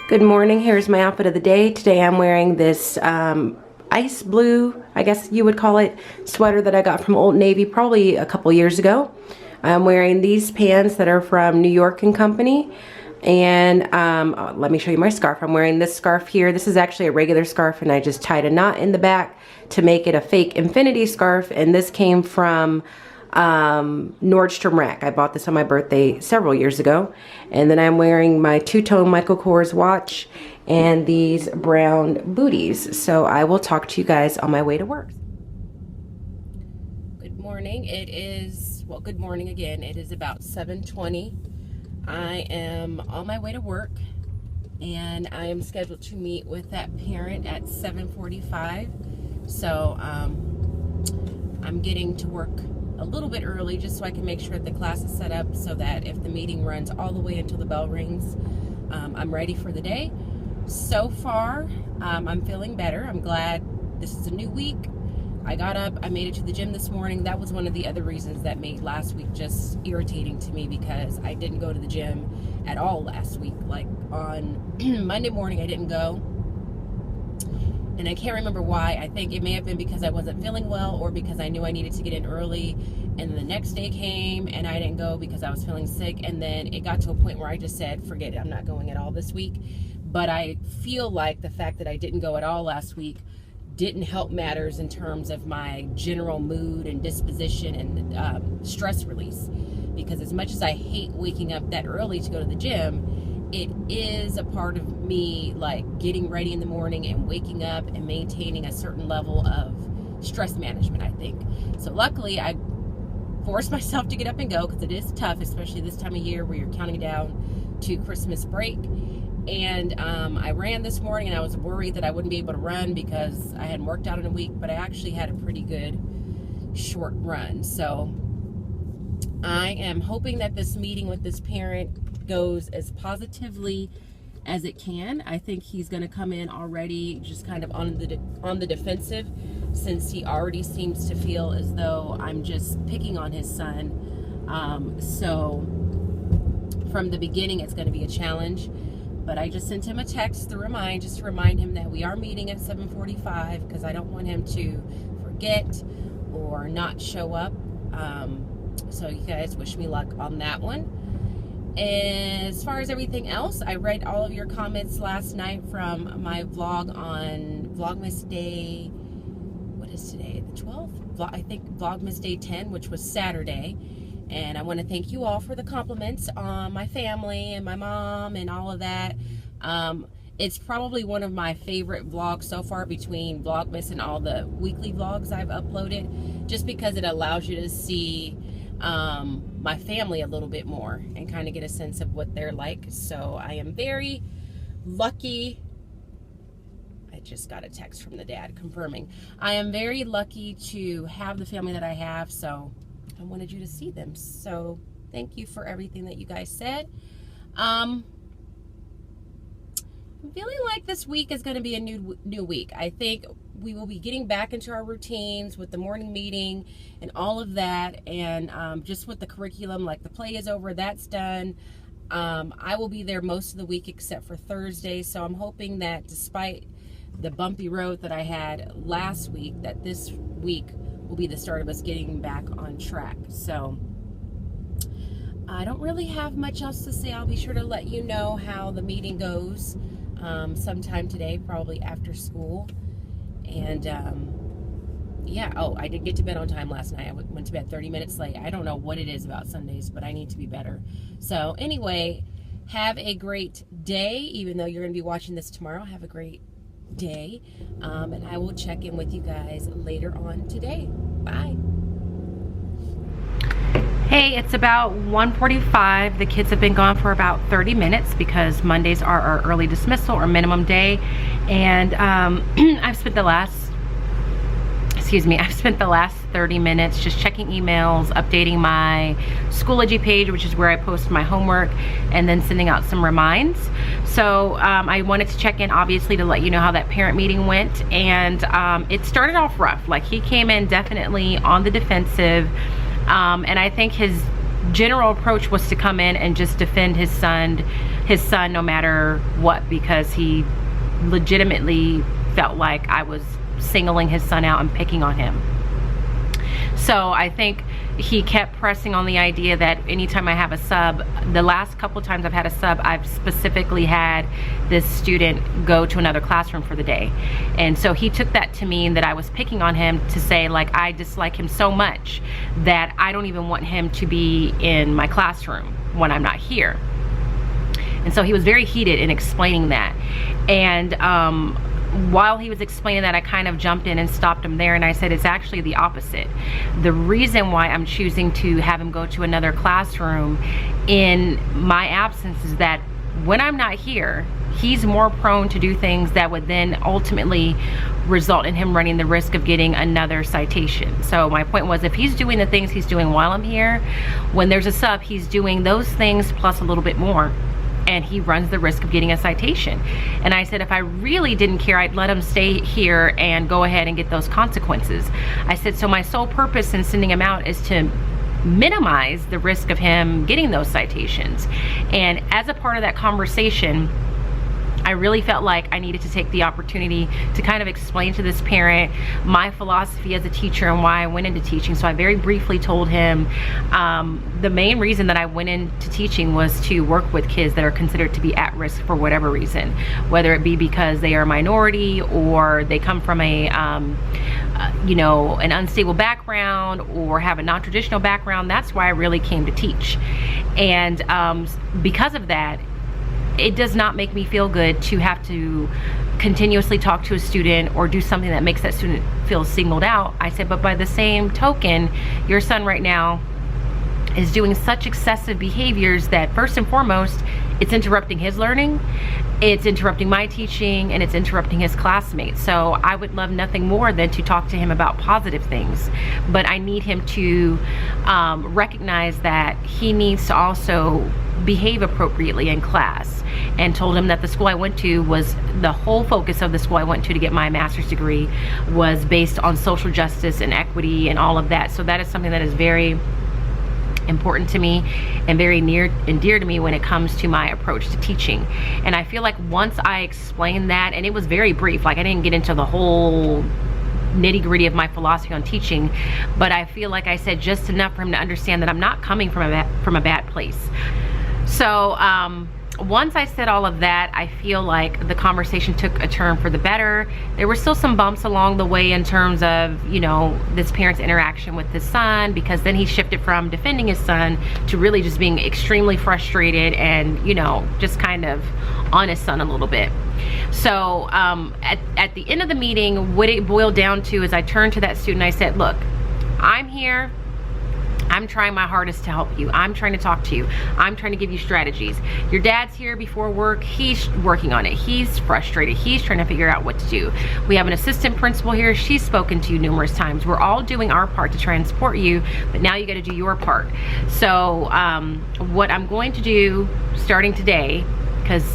Good morning. Here's my outfit of the day. Today I'm wearing this ice blue, I guess you would call it, sweater that I got from Old Navy probably a couple years ago. I'm wearing these pants that are from New York & Company. And let me show you my scarf. I'm wearing this scarf here. This is actually a regular scarf, and I just tied a knot in the back to make it a fake infinity scarf. And this came from Nordstrom Rack. I bought this on my birthday several years ago. And then I'm wearing my two-tone Michael Kors watch and these brown booties. So I will talk to you guys on my way to work. Good morning. It is, well, good morning again. It is about 7:20. I am on my way to work, and I am scheduled to meet with that parent at 7:45. So I'm getting to work a little bit early just so I can make sure that the class is set up so that if the meeting runs all the way until the bell rings, I'm ready for the day. So far, I'm feeling better. I'm glad this is a new week. I got up, I made it to the gym this morning. That was one of the other reasons that made last week just irritating to me, because I didn't go to the gym at all last week. Like on Monday morning, I didn't go. And I can't remember why. I think it may have been because I wasn't feeling well, or because I knew I needed to get in early. And the next day came and I didn't go because I was feeling sick. And then it got to a point where I just said, forget it, I'm not going at all this week. But I feel like the fact that I didn't go at all last week didn't help matters in terms of my general mood and disposition and stress release. Because as much as I hate waking up that early to go to the gym, it is a part of me, like getting ready in the morning and waking up and maintaining a certain level of stress management, I think. So luckily I forced myself to get up and go, because it is tough, especially this time of year where you're counting down to Christmas break. And I ran this morning, and I was worried that I wouldn't be able to run because I hadn't worked out in a week, but I actually had a pretty good short run. So I am hoping that this meeting with this parent goes as positively as it can. I think he's going to come in already just kind of on the defensive, since he already seems to feel as though I'm just picking on his son. So from the beginning, it's going to be a challenge. But I just sent him a text to remind him that we are meeting at 7:45, because I don't want him to forget or not show up. So you guys wish me luck on that one. As far as everything else, I read all of your comments last night from my vlog on Vlogmas Day, what is today, the 12th? I think Vlogmas Day 10, which was Saturday. And I want to thank you all for the compliments on my family and my mom and all of that. It's probably one of my favorite vlogs so far, between Vlogmas and all the weekly vlogs I've uploaded, just because it allows you to see my family a little bit more and kind of get a sense of what they're like. So I am very lucky. I just got a text from the dad confirming. I am very lucky to have the family that I have, so I wanted you to see them. So thank you for everything that you guys said. I'm feeling like this week is going to be a new week. I think we will be getting back into our routines with the morning meeting and all of that, and just with the curriculum, like the play is over, that's done. I will be there most of the week except for Thursday, so I'm hoping that despite the bumpy road that I had last week, that this week will be the start of us getting back on track. So I don't really have much else to say. I'll be sure to let you know how the meeting goes sometime today, probably after school. And yeah, oh, I didn't get to bed on time last night. I went to bed 30 minutes late. I don't know what it is about Sundays, but I need to be better. So anyway, have a great day. Even though you're going to be watching this tomorrow, have a great day, and I will check in with you guys later on today. Bye. Hey, it's about 1:45. The kids have been gone for about 30 minutes because Mondays are our early dismissal or minimum day, and I've spent the last 30 minutes just checking emails, updating my Schoology page, which is where I post my homework, and then sending out some reminds. So I wanted to check in, obviously, to let you know how that parent meeting went. And it started off rough. Like, he came in definitely on the defensive, and I think his general approach was to come in and just defend his son his son no matter what, because he legitimately felt like I was singling his son out and picking on him. So I think he kept pressing on the idea that anytime I have a sub, the last couple times I've had a sub, I've specifically had this student go to another classroom for the day. And so he took that to mean that I was picking on him, to say like I dislike him so much that I don't even want him to be in my classroom when I'm not here. And so he was very heated in explaining that. And while he was explaining that, I kind of jumped in and stopped him there, and I said, it's actually the opposite. The reason why I'm choosing to have him go to another classroom in my absence is that when I'm not here, he's more prone to do things that would then ultimately result in him running the risk of getting another citation. So my point was, if he's doing the things he's doing while I'm here, when there's a sub, he's doing those things plus a little bit more, and he runs the risk of getting a citation. And I said, if I really didn't care, I'd let him stay here and go ahead and get those consequences. I said, so my sole purpose in sending him out is to minimize the risk of him getting those citations. And as a part of that conversation, I really felt like I needed to take the opportunity to kind of explain to this parent my philosophy as a teacher and why I went into teaching. So I very briefly told him the main reason that I went into teaching was to work with kids that are considered to be at risk for whatever reason, whether it be because they are a minority or they come from a you know, an unstable background or have a non-traditional background. That's why I really came to teach. And because of that, it does not make me feel good to have to continuously talk to a student or do something that makes that student feel singled out. I said, but by the same token, your son right now is doing such excessive behaviors that first and foremost, it's interrupting his learning, it's interrupting my teaching, and it's interrupting his classmates. So I would love nothing more than to talk to him about positive things. But I need him to recognize that he needs to also behave appropriately in class, and told him that the school I went to was, the whole focus of the school I went to get my master's degree was based on social justice and equity and all of that. So that is something that is very important to me and very near and dear to me when it comes to my approach to teaching. And I feel like once I explained that, and it was very brief, like I didn't get into the whole nitty-gritty of my philosophy on teaching, but I feel like I said just enough for him to understand that I'm not coming from a bad place. So once I said all of that, I feel like the conversation took a turn for the better. There were still some bumps along the way in terms of, you know, this parent's interaction with his son, because then he shifted from defending his son to really just being extremely frustrated and, you know, just kind of on his son a little bit. So at the end of the meeting, what it boiled down to is I turned to that student and I said, look, I'm here. I'm trying my hardest to help you. I'm trying to talk to you. I'm trying to give you strategies. Your dad's here before work. He's working on it. He's frustrated. He's trying to figure out what to do. We have an assistant principal here. She's spoken to you numerous times. We're all doing our part to try and support you, but now you got to do your part. So what I'm going to do starting today, because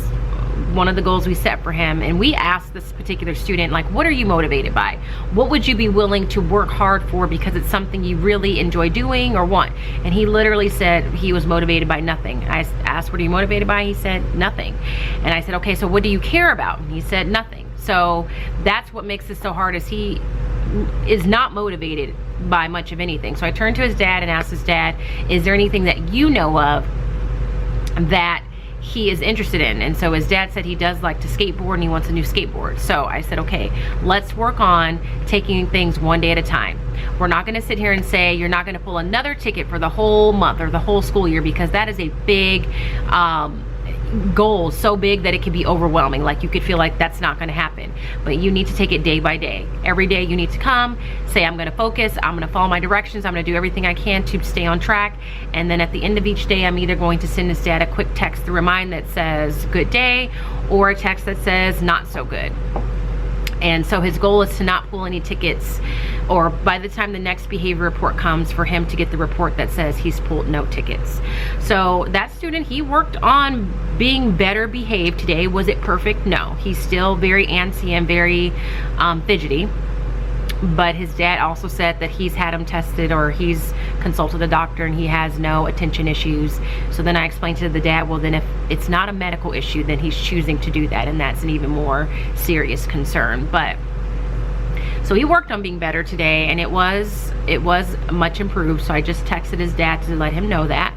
one of the goals we set for him, and we asked this particular student, like, what are you motivated by? What would you be willing to work hard for because it's something you really enjoy doing or want? And he literally said he was motivated by nothing. I asked, what are you motivated by? He said nothing. And I said, okay, so what do you care about? And he said nothing. So that's what makes this so hard, is he is not motivated by much of anything. So I turned to his dad and asked his dad, is there anything that you know of that he is interested in? And so his dad said he does like to skateboard and he wants a new skateboard. So I said, okay, let's work on taking things one day at a time. We're not going to sit here and say you're not going to pull another ticket for the whole month or the whole school year, because that is a big goal, so big that it can be overwhelming. Like you could feel like that's not going to happen, but you need to take it day by day. Every day you need to come, say, I'm going to focus, I'm going to follow my directions, I'm going to do everything I can to stay on track. And then at the end of each day, I'm either going to send his dad a quick text to remind that says good day, or a text that says not so good. And so his goal is to not pull any tickets, or by the time the next behavior report comes, for him to get the report that says he's pulled no tickets. So that student, he worked on being better behaved today. Was it perfect? No. He's still very antsy and very fidgety. But his dad also said that he's had him tested, or he's consulted the doctor and he has no attention issues. So then I explained to the dad, well then if it's not a medical issue, then he's choosing to do that, and that's an even more serious concern. But so he worked on being better today, and it was much improved. So I just texted his dad to let him know that.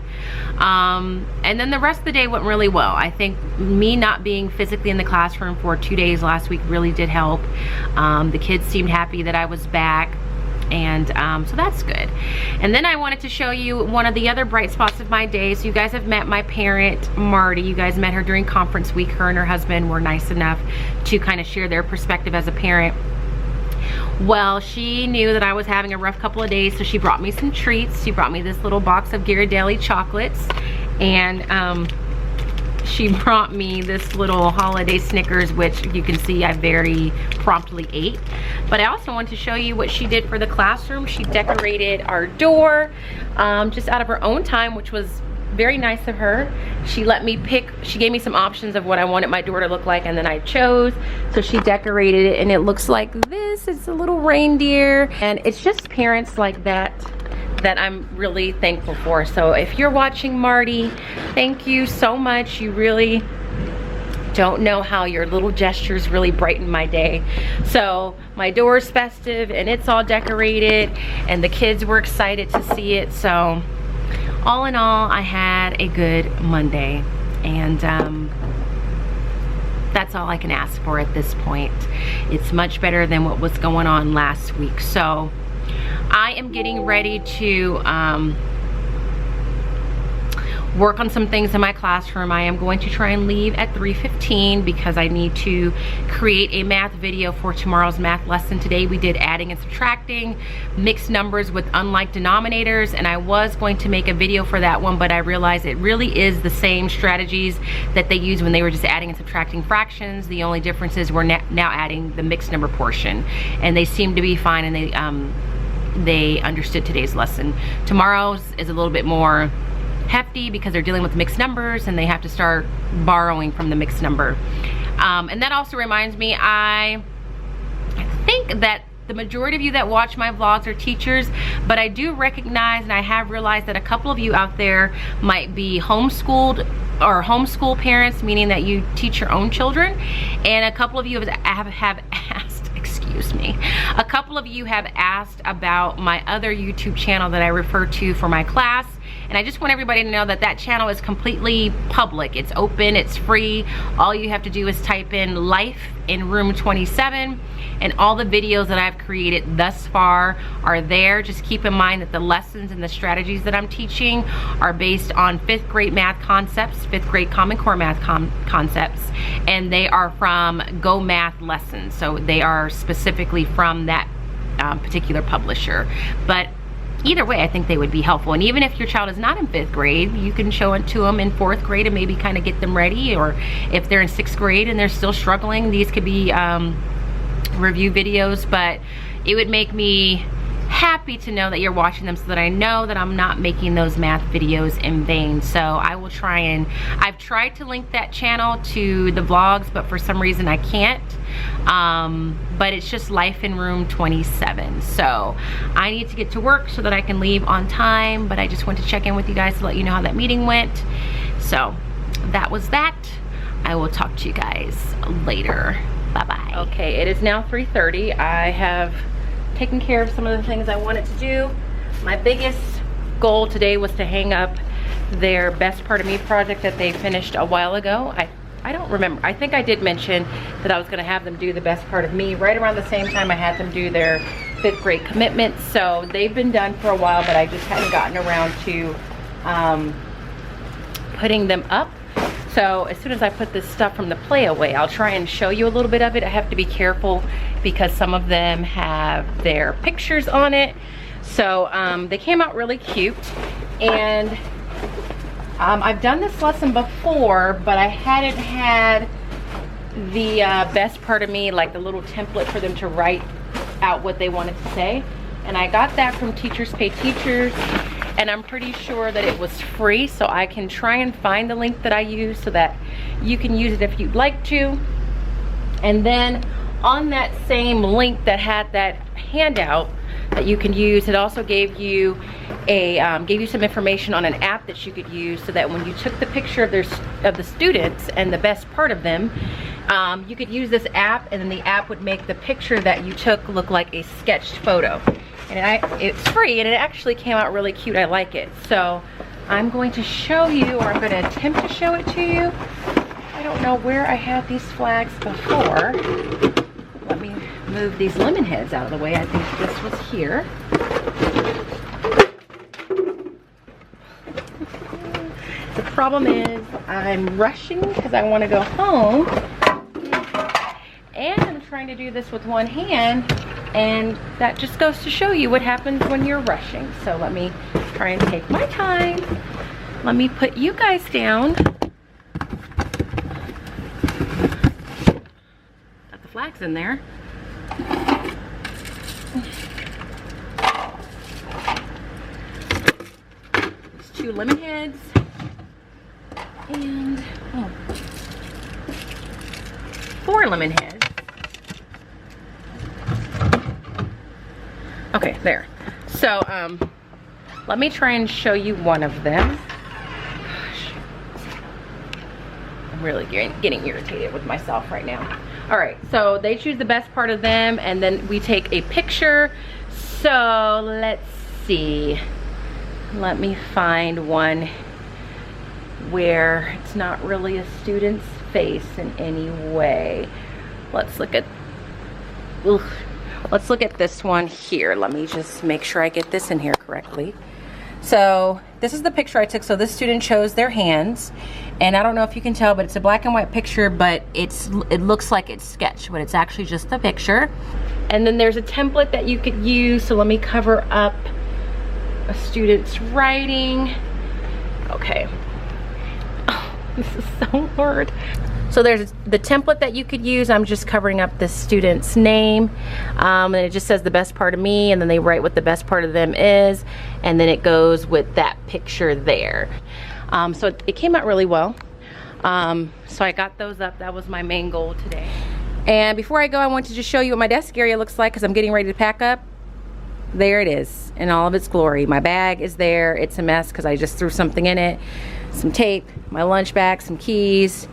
And then the rest of the day went really well. I think me not being physically in the classroom for 2 days last week really did help. The kids seemed happy that I was back, and so that's good. And then I wanted to show you one of the other bright spots of my day. So you guys have met my parent, Marty. You guys met her during conference week. Her and her husband were nice enough to kind of share their perspective as a parent. Well, she knew that I was having a rough couple of days, so she brought me some treats. She brought me this little box of Ghirardelli chocolates, and she brought me this little holiday Snickers, which you can see I very promptly ate. But I also want to show you what she did for the classroom. She decorated our door just out of her own time, which was very nice of her. She let me pick, she gave me some options of what I wanted my door to look like, and then I chose. So she decorated it, and it looks like this. It's a little reindeer, and it's just parents like that that I'm really thankful for. So if you're watching, Marty, thank you so much. You really don't know how your little gestures really brighten my day. So my door is festive, and it's all decorated, and the kids were excited to see it. So all in all, I had a good Monday, and that's all I can ask for at this point. It's much better than what was going on last week. So I am getting ready to work on some things in my classroom. I am going to try and leave at 3:15 because I need to create a math video for tomorrow's math lesson. Today we did adding and subtracting, mixed numbers with unlike denominators, and I was going to make a video for that one, but I realized it really is the same strategies that they used when they were just adding and subtracting fractions. The only difference is we're now adding the mixed number portion, and they seem to be fine, and they understood today's lesson. Tomorrow's is a little bit more hefty because they're dealing with mixed numbers, and they have to start borrowing from the mixed number. And that also reminds me, I think that the majority of you that watch my vlogs are teachers, but I do recognize, and I have realized that a couple of you out there might be homeschooled or homeschool parents, meaning that you teach your own children, and a couple of you have asked, excuse me, a couple of you have asked about my other YouTube channel that I refer to for my class. And I just want everybody to know that that channel is completely public. It's open, it's free. All you have to do is type in life in room 27, and all the videos that I've created thus far are there. Just keep in mind that the lessons and the strategies that I'm teaching are based on 5th grade math concepts, 5th grade Common Core math concepts, and they are from Go Math Lessons. So they are specifically from that particular publisher. But either way, I think they would be helpful. And even if your child is not in 5th grade, you can show it to them in 4th grade and maybe kind of get them ready. Or if they're in 6th grade and they're still struggling, these could be review videos. But it would make me happy to know that you're watching them, so that I know that I'm not making those math videos in vain. So I will try, and I've tried to link that channel to the vlogs, but for some reason I can't. But it's just life in room 27. So I need to get to work so that I can leave on time, but I just want to check in with you guys to let you know how that meeting went. So that was that. I will talk to you guys later. Bye-bye. Okay, it is now 3:30. I have taken care of some of the things I wanted to do. My biggest goal today was to hang up their Best Part of Me project that they finished a while ago. I don't remember. I think I did mention that I was going to have them do the Best Part of Me right around the same time I had them do their 5th grade commitments. So they've been done for a while, but I just hadn't gotten around to putting them up. So as soon as I put this stuff from the play away, I'll try and show you a little bit of it. I have to be careful because some of them have their pictures on it. So they came out really cute. And I've done this lesson before, but I hadn't had the Best Part of Me, like the little template for them to write out what they wanted to say. And I got that from Teachers Pay Teachers, and I'm pretty sure that it was free, so I can try and find the link that I use so that you can use it if you'd like to. And then on that same link that had that handout, that you can use. It also gave you some information on an app that you could use, so that when you took the picture of the students and the best part of them, you could use this app, and then the app would make the picture that you took look like a sketched photo. And it's free, and it actually came out really cute. I like it. So I'm going to show you, or I'm going to attempt to show it to you. I don't know where I had these flags before. Let me move these lemon heads out of the way. I think this was here. The problem is I'm rushing because I want to go home, and I'm trying to do this with one hand, and that just goes to show you what happens when you're rushing. So let me try and take my time. Let me put you guys down. Got the flags in there. There's 2 lemon heads. And 4 lemon heads. Okay, there. So let me try and show you one of them. Gosh, I'm really getting irritated with myself right now. All right, so they choose the best part of them, and then we take a picture. So let's see. Let me find one where it's not really a student's face in any way. Let's look at this one here. Let me just make sure I get this in here correctly. So this is the picture I took. So this student chose their hands, and I don't know if you can tell, but it's a black and white picture, but it looks like it's sketched, but it's actually just the picture. And then there's a template that you could use. So let me cover up a student's writing. Okay. Oh, this is so hard. So there's the template that you could use. I'm just covering up the student's name, and it just says the best part of me, and then they write what the best part of them is, and then it goes with that picture there. So it came out really well. So I got those up. That was my main goal today. And before I go, I want to just show you what my desk area looks like, because I'm getting ready to pack up. There it is in all of its glory. My bag is there. It's a mess because I just threw something in it. Some tape, my lunch bag, some keys,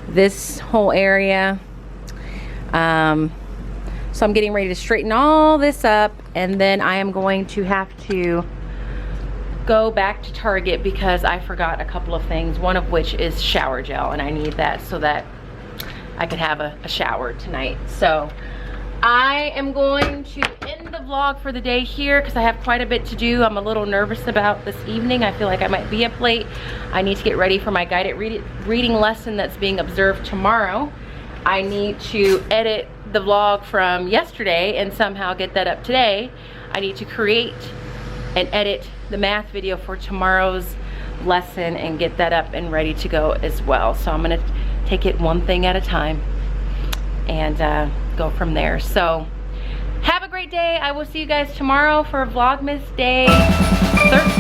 this whole area. So I'm getting ready to straighten all this up, and then I am going to have to go back to Target because I forgot a couple of things, one of which is shower gel, and I need that so that I could have a shower tonight. So I am going to end the vlog for the day here because I have quite a bit to do. I'm a little nervous about this evening. I feel like I might be up late. I need to get ready for my guided reading lesson that's being observed tomorrow. I need to edit the vlog from yesterday and somehow get that up today. I need to create and edit the math video for tomorrow's lesson and get that up and ready to go as well. So I'm gonna take it one thing at a time and go from there. So have a great day. I will see you guys tomorrow for Vlogmas day 13.